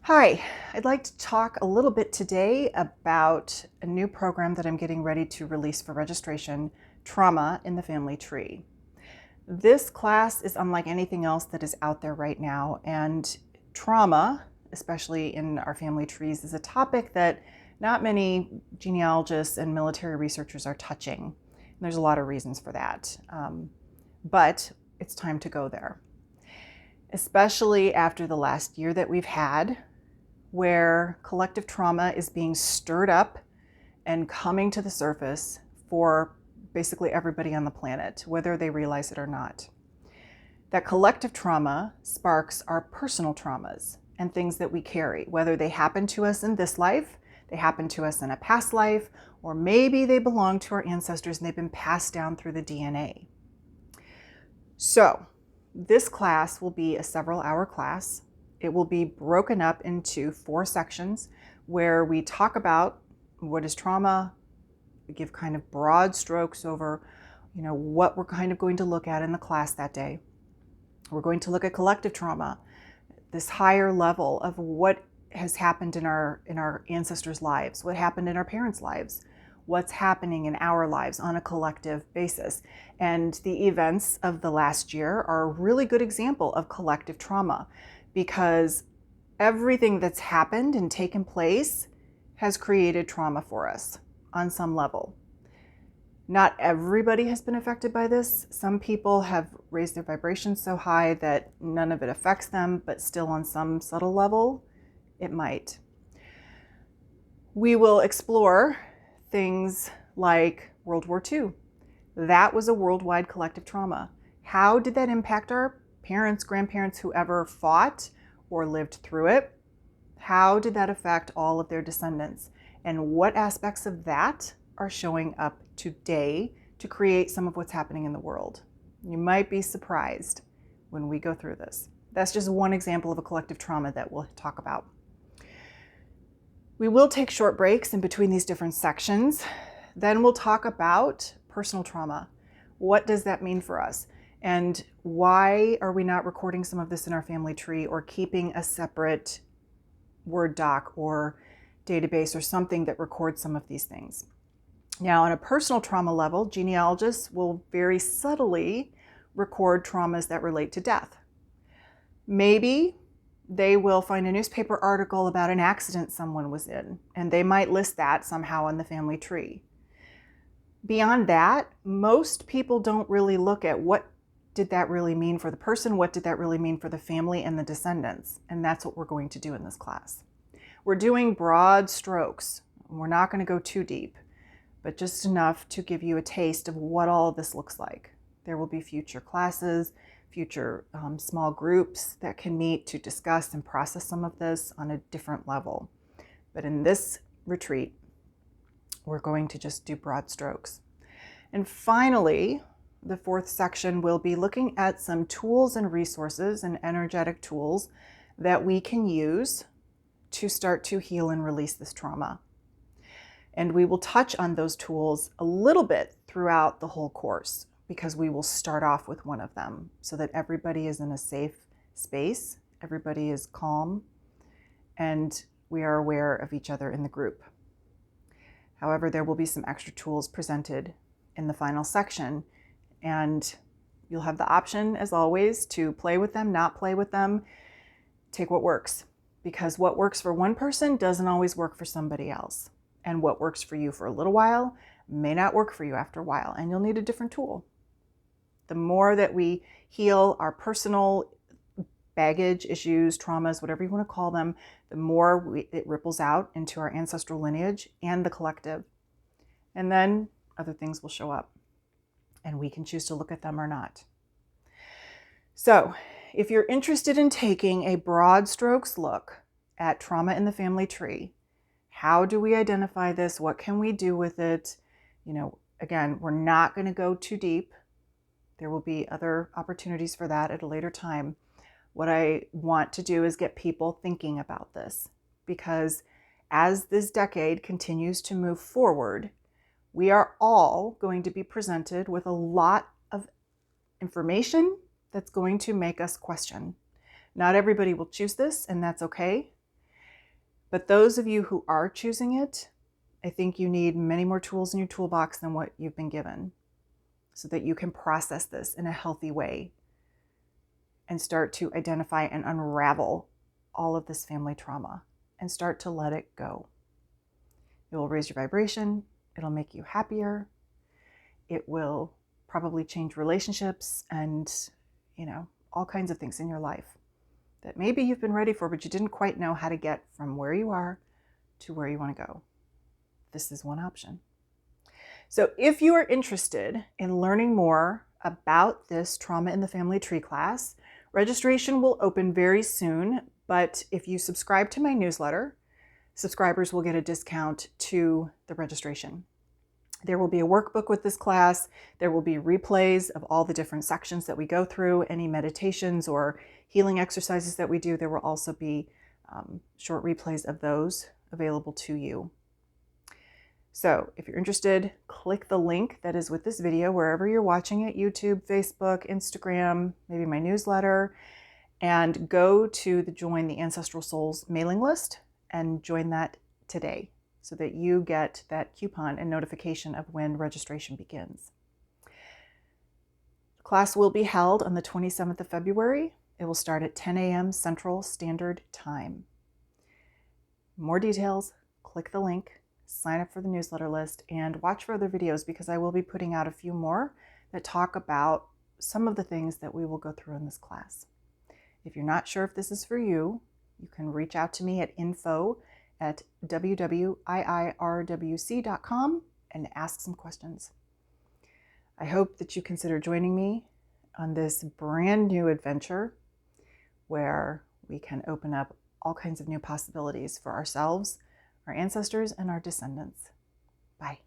Hi, I'd like to talk a little bit today about a new program that I'm getting ready to release for registration, Trauma in the Family Tree. This class is unlike anything else that is out there right now, and trauma, especially in our family trees, is a topic that not many genealogists and military researchers are touching. And there's a lot of reasons for that, but it's time to go there, especially after the last year that we've had, where collective trauma is being stirred up and coming to the surface for basically everybody on the planet, whether they realize it or not. That collective trauma sparks our personal traumas and things that we carry, whether they happen to us in this life, they happen to us in a past life, or maybe they belong to our ancestors and they've been passed down through the DNA. So, this class will be a several-hour class. It will be broken up into 4 sections where we talk about what is trauma, we give kind of broad strokes over, what we're kind of going to look at in the class that day. We're going to look at collective trauma, this higher level of what has happened in our ancestors' lives, what happened in our parents' lives, what's happening in our lives on a collective basis. And the events of the last year are a really good example of collective trauma, because everything that's happened and taken place has created trauma for us on some level. Not everybody has been affected by this. Some people have raised their vibrations so high that none of it affects them, but still on some subtle level, it might. We will explore things like World War II. That was a worldwide collective trauma. How did that impact our parents, grandparents, whoever fought or lived through it? How did that affect all of their descendants? And what aspects of that are showing up today to create some of what's happening in the world? You might be surprised when we go through this. That's just one example of a collective trauma that we'll talk about. We will take short breaks in between these different sections. Then we'll talk about personal trauma. What does that mean for us? And why are we not recording some of this in our family tree or keeping a separate Word doc or database or something that records some of these things? Now, on a personal trauma level, genealogists will very subtly record traumas that relate to death. Maybe they will find a newspaper article about an accident someone was in, and they might list that somehow in the family tree. Beyond that, most people don't really look at what did that really mean for the person, what did that really mean for the family and the descendants, and that's what we're going to do in this class. We're doing broad strokes. We're not going to go too deep, but just enough to give you a taste of what all of this looks like. There will be future classes, future small groups that can meet to discuss and process some of this on a different level. But in this retreat, we're going to just do broad strokes. And finally, the 4th section will be looking at some tools and resources and energetic tools that we can use to start to heal and release this trauma. And we will touch on those tools a little bit throughout the whole course, because we will start off with one of them so that everybody is in a safe space, everybody is calm, and we are aware of each other in the group. However, there will be some extra tools presented in the final section, and you'll have the option, as always, to play with them, not play with them, take what works, because what works for one person doesn't always work for somebody else. And what works for you for a little while may not work for you after a while, and you'll need a different tool. The more that we heal our personal baggage, issues, traumas, whatever you want to call them, the more it ripples out into our ancestral lineage and the collective. And then other things will show up, and we can choose to look at them or not. So, if you're interested in taking a broad strokes look at trauma in the family tree, how do we identify this? What can we do with it? Again, we're not going to go too deep. There will be other opportunities for that at a later time. What I want to do is get people thinking about this, because as this decade continues to move forward, we are all going to be presented with a lot of information that's going to make us question. Not everybody will choose this, and that's okay. But those of you who are choosing it, I think you need many more tools in your toolbox than what you've been given so that you can process this in a healthy way and start to identify and unravel all of this family trauma and start to let it go. It will raise your vibration. It'll make you happier. It will probably change relationships and, all kinds of things in your life that maybe you've been ready for, but you didn't quite know how to get from where you are to where you want to go. This is one option. So if you are interested in learning more about this Trauma in the Family Tree class, registration will open very soon, but if you subscribe to my newsletter, subscribers will get a discount to the registration. There will be a workbook with this class. There will be replays of all the different sections that we go through, any meditations or healing exercises that we do. There will also be short replays of those available to you. So if you're interested, click the link that is with this video, wherever you're watching it, YouTube, Facebook, Instagram, maybe my newsletter, and go to the Join the Ancestral Souls mailing list and join that today so that you get that coupon and notification of when registration begins. The class will be held on the 27th of February. It will start at 10 a.m. Central Standard Time. More details, click the link, sign up for the newsletter list, and watch for other videos because I will be putting out a few more that talk about some of the things that we will go through in this class. If you're not sure if this is for you, you can reach out to me at info@wwiirwc.com and ask some questions. I hope that you consider joining me on this brand new adventure where we can open up all kinds of new possibilities for ourselves, our ancestors, and our descendants. Bye.